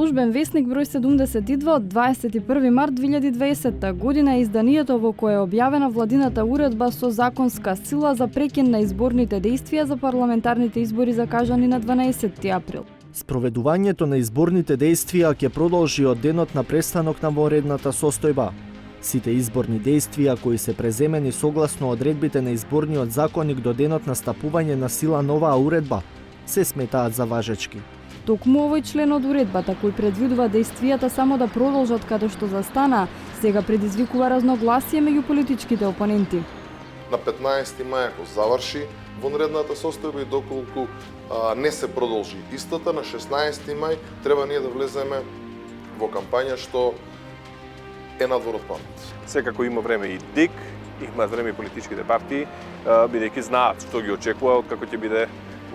Службен весник број 72 од 21 март 2020 година е изданието во кое е објавена владината уредба со законска сила за прекин на изборните действија за парламентарните избори закажани на 12 април. Спроведувањето на изборните действија ќе продолжи од денот на престанок на вонредната состојба. Сите изборни действија кои се преземени согласно одредбите на изборниот законник до денот на стапување на сила на оваа уредба се сметаат за важечки. Токму овој член од уредбата кој предвидува действијата само да продолжат каде што застана, сега предизвикува разногласие меѓу политичките опоненти. На 15 мај ако заврши вонредната состојба и доколку не се продолжи истата, на 16 мај треба ние да влеземе во кампања што е надвор од памет. Секако има време и ДИК, имаат време и политичките партии, бидејќи знаат што ги очекува од како ќе биде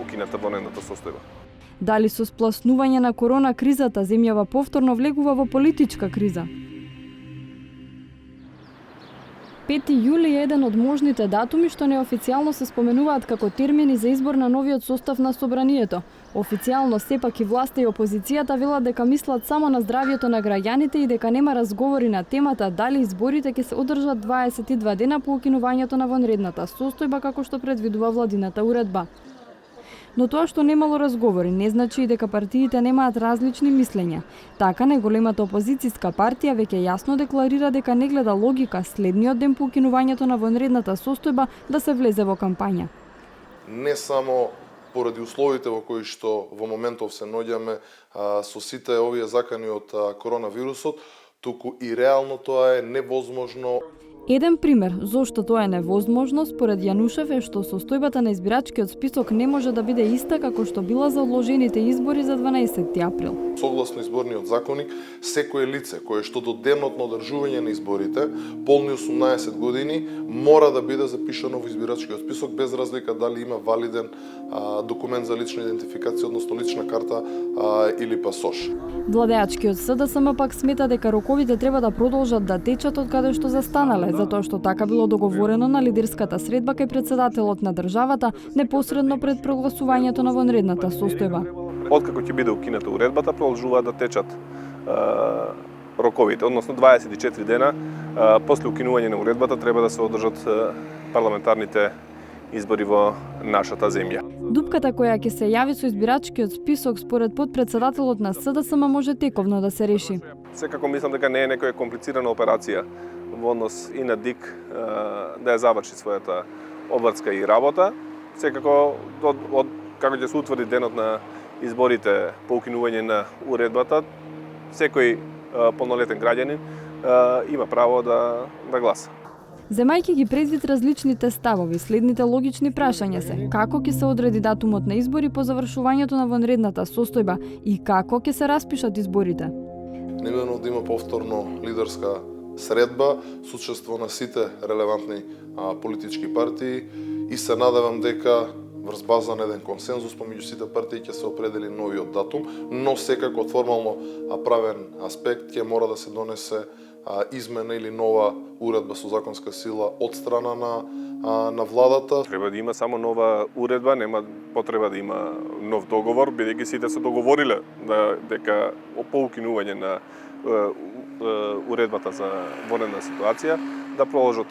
укината вонредната состојба. Дали со спласнување на корона кризата земјава повторно влегува во политичка криза? 5 јули е еден од можните датуми што неофицијално се споменуваат како термини за избор на новиот состав на собранието. Официјално сепак и власта и опозицијата велат дека мислат само на здравјето на граѓаните и дека нема разговори на темата дали изборите ќе се одржат 22 дена по укинувањето на вонредната состојба како што предвидува владината уредба. Но тоа што немало разговори не значи и дека партиите немаат различни мислења. Така најголемата опозицијска партија веќе јасно декларира дека не гледа логика следниот ден по укинувањето на вонредната состојба да се влезе во кампања. Не само поради условите во кои што во моментов се наоѓаме со сите овие закани од коронавирусот, туку и реално тоа е невозможно. Еден пример зошто тоа е невозможно според Јанушев е што состојбата на избирачкиот список не може да биде иста како што била за одложените избори за 12 април. Согласно изборниот законник, секое лице кое што до денот на одржување на изборите, полни 18 години, мора да биде запишано во избирачкиот список без разлика дали има валиден документ за лична идентификација, односно лична карта или пасош. Владеачкиот СДСМ пак смета дека роковите треба да продолжат да течат од каде што застанале, затоа што така било договорено на лидерската средба кај председателот на државата непосредно пред прогласувањето на вонредната состојба. Откако ќе биде укината уредбата, продолжуваат да течат роковите, односно 24 дена после укинување на уредбата треба да се одржат парламентарните избори во нашата земја. Дупката која ќе се јави со избирачкиот список според подпредседателот на СДСМ може тековно да се реши. Секако мислам дека не е некоја комплицирана операција во однос и на ДИК да ја заврши својата обврска и работа. Секако од како ќе се утврди денот на изборите по укинување на уредбата, секој полнолетен граѓанин има право да гласа. Земајќи ги предвид различните ставови, следните логични прашања се: како ќе се одреди датумот на избори по завршувањето на вонредната состојба и како ќе се распишат изборите? Немено да има повторно лидерска средба со учество на сите релевантни политички партии и се надевам дека врз база на еден консензус помеѓу сите партии ќе се определи новиот датум, но секако од формално правен аспект ќе мора да се донесе измена или нова уредба со законска сила од страна на владата. Треба да има само нова уредба, нема потреба да има нов договор, бидејќи сите се договориле дека по укинување на уредбата за вонредна ситуација да продолжат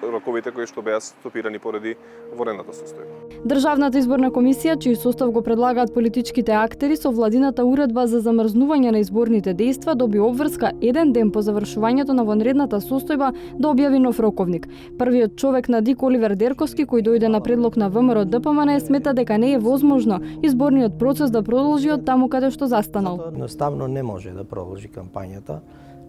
роковите кои што беа стопирани поради вонредната состојба. Државната изборна комисија, чиј состав го предлагаат политичките актери со владината уредба за замрзнување на изборните дејства, доби обврска еден ден по завршувањето на вонредната состојба да објави нов роковник. Првиот човек на ДИК Оливер Дерковски, кој дојде на предлог на ВМРО ДПМН, смета дека не е возможно изборниот процес да продолжи од таму каде што застанал. Едноставно не може да продолжи кампањата.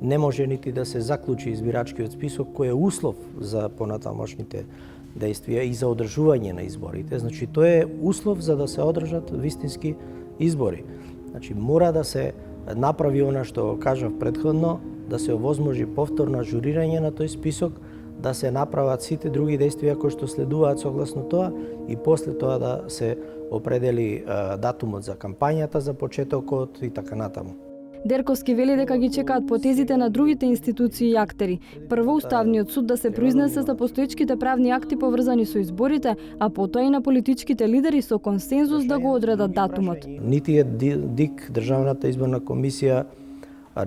Не може нити да се заклучи избирачкиот список кој е услов за понатамошните действија и за одржување на изборите. Значи, тоа е услов за да се одржат вистински избори. Значи, мора да се направи она што кажав претходно, да се овозможи повторно ажурирање на тој список, да се направат сите други действија кои што следуваат согласно тоа и после тоа да се определи датумот за кампањата, за почетокот и така натаму. Дерковски вели дека ги чекаат потезите на другите институции и актери. Прво Уставниот суд да се произнесе за постоечките правни акти поврзани со изборите, а потоа и на политичките лидери со консензус да го одредат датумот. Нити е ДИК, Државната изборна комисија,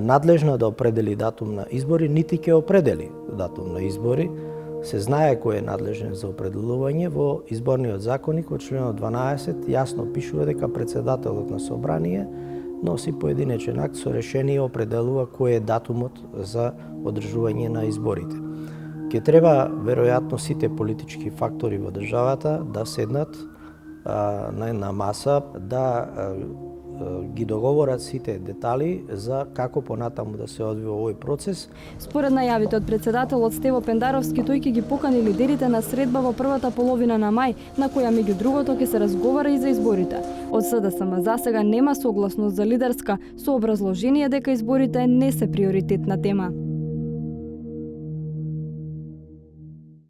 надлежна да определи датум на избори, нити ќе определи датум на избори. Се знае кој е надлежен за определување. Во изборниот законник во членот 12 јасно пишува дека председателот на собрание носи поединечен акт со решение определува кој е датумот за одржување на изборите. Ќе треба веројатно сите политички фактори во државата да седнат на една маса, да ги договорат сите детали за како понатаму да се одвива овој процес. Според најавите од председателот Стево Пендаровски, тој ќе ги покани лидерите на средба во првата половина на мај, на која меѓу другото ќе се разговара и за изборите. Од СДСМ за сега нема согласност за лидерска, со образложение дека изборите не се приоритетна тема.